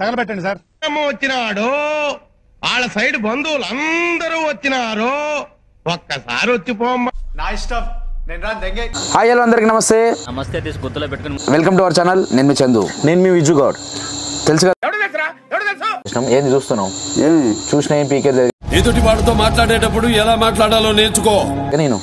తగలబెట్టండి sir. వచ్చినాడు వాళ్ళ side బంధువులు అందరూ వచ్చినారు. ఒక్కసారి వచ్చిపోమ్మా. నా ఇష్టం. హాయ్ హలో అందరికి నమస్తే. Welcome to our channel. నేను మీ చందు. నేను మీ విజు గౌడ్. తెలుసు కదా ఏంది చూస్తున్నావు? చూసిన ఏం పీకే ఎదుటి వాడితో మాట్లాడేటప్పుడు ఎలా మాట్లాడాలో నేర్చుకో. నేను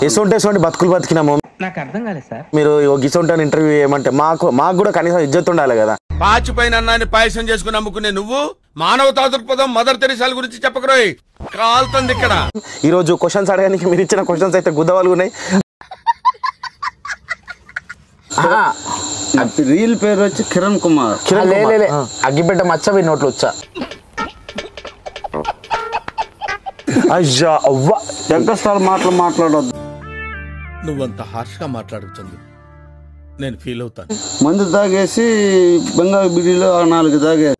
ఎసొంటి బతుకులు బతికినాము. నాకు అర్థం కాలేదు సార్. మీరు గిసొంటాను ఇంటర్వ్యూ ఏమంటే మాకు కూడా కనీసం ఇజ్జత్ ఉండాలి కదా. పాచిపైన అన్నాన్ని పాయసం చేసుకుని అమ్ముకునే నువ్వు మానవతా దృక్పథం మదర్ తెరిసాల గురించి చెప్పకరోయ్. కాల్తుంది ఇక్కడ. ఈ రోజు క్వశ్చన్స్ అడగడానికి మీరు ఇచ్చిన క్వశ్చన్స్ అయితే గుద్దవాళ్ళు ఉన్నాయి. రీల్ పేరు వచ్చి కిరణ్ కుమార్. అగ్గిపెట్ట మచ్చ మీ నోట్లు వచ్చా. అయ్యా అవ్వ ఎక్కస్టాల్ మాట్లాడొద్దు. నువ్వంత హార్ష్ గా మాట్లాడుతుంది నేను ఫీల్ అవుతాను. మందు తాగేసి బంగారు బిడిలో 4 తాగే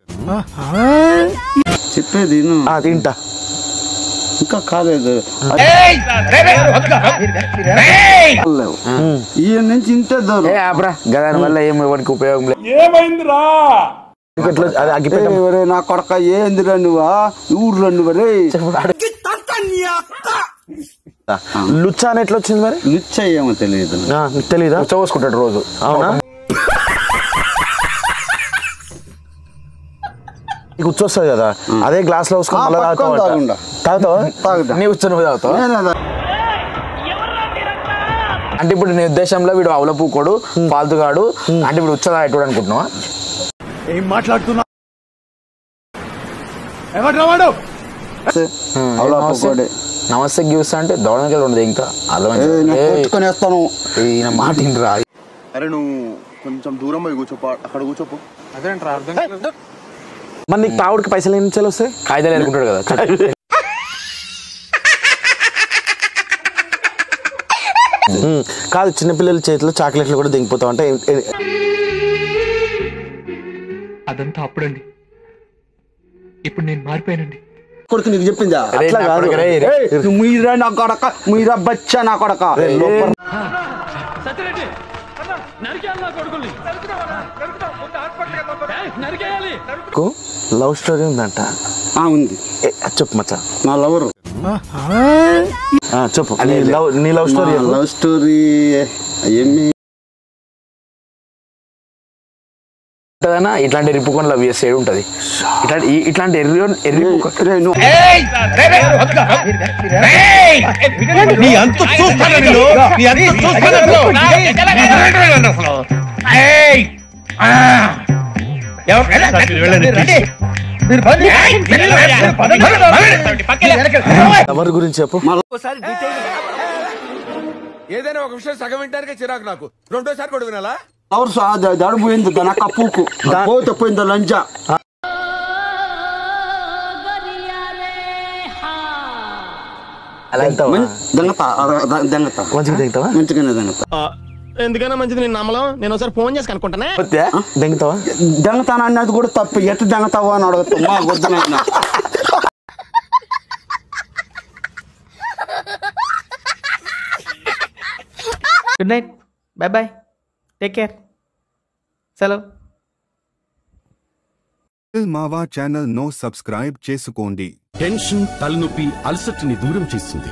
చెప్పేది తింటా ఇంకా కాలేదు. ఈయన నుంచి ఇంతే దూరం. గదాని వల్ల ఏమికి ఉపయోగం లేదు. నా కొడక ఏందిరా నువ్వా ఊర్లో నువ్వరే. లుచ్చా అని ఎట్లా వచ్చింది మరి? లుచ్చ ఏమో తెలియదు. తెలీదా? పోసుకుంటాడు రోజు. అవునా? నీకు ఉచ్చొస్తుంది కదా, అదే గ్లాస్ లో వేసుకొని తాగుతావా? నీ ఉచ్చ నువ్వు తాగుతావు అంటే ఇప్పుడు నీ ఉద్దేశంలో వీడు అవల పూకోడు ఫాల్తుగాడు అంటే ఇప్పుడు ఉచ్చ తాగేటోడు అనుకుంటున్నావా? ఏం మాట్లాడుతున్నా? నమస్తే గీస్తా అంటే దౌడకి ఉండదు ఇంకా అర్థమైంది. ఈయన మాట ఇంట్రా. అరే నువ్వు కొంచెం దూరం పోయి కూర్చోపో, అక్కడ కూర్చోపో. మరి నీకు తాగుడికి పైసలు ఏం నుంచి వస్తాయి? కాగితాలు అనుకుంటాడు కదా. కాదు, చిన్నపిల్లల చేతిలో చాక్లెట్లు కూడా దిగిపోతావు అంటే అదంతా అప్పుడండి. ఇప్పుడు నేను మారిపోయానండి. కొడుకు నీకు చెప్పిందా? అట్లా కాదు. మీరా నా కొడక, మీరా బచ్చా నా కొడక. లవ్ స్టోరీ ఉందంట. ఉంది. చెప్పు మచ్చా. నా లవరు. చెప్పు నీ లవ్ స్టోరీ. లవ్ స్టోరీ ఏమి ఇట్లాంటి రిప్పుకొని లవ్ చేస్తే ఉంటది. ఇట్లాంటి ఎవరి గురించి చెప్పు. ఏదైనా ఒక విషయం సగం వింటానికే చిరాకు నాకు. రెండోసారి కూడా వినాలా? దడు పోయింది దాని కప్పుకు పోతే పోయింది లంచా. మంచిగానే దెంగతా. ఎందుకైనా మంచిది నేను నమ్మలం. నేను ఒకసారి ఫోన్ చేసి కనుక్కుంటానే. దెంగతావా? దెంగతాను అన్నది కూడా తప్పు. ఎట్టు దెంగతావా అని అడుగుతా. Good night, by by, take care, సెలవు. మావా ఛానల్ నో సబ్స్క్రైబ్ చేసుకోండి. టెన్షన్, తలనొప్పి, అలసటని దూరం చేస్తుంది.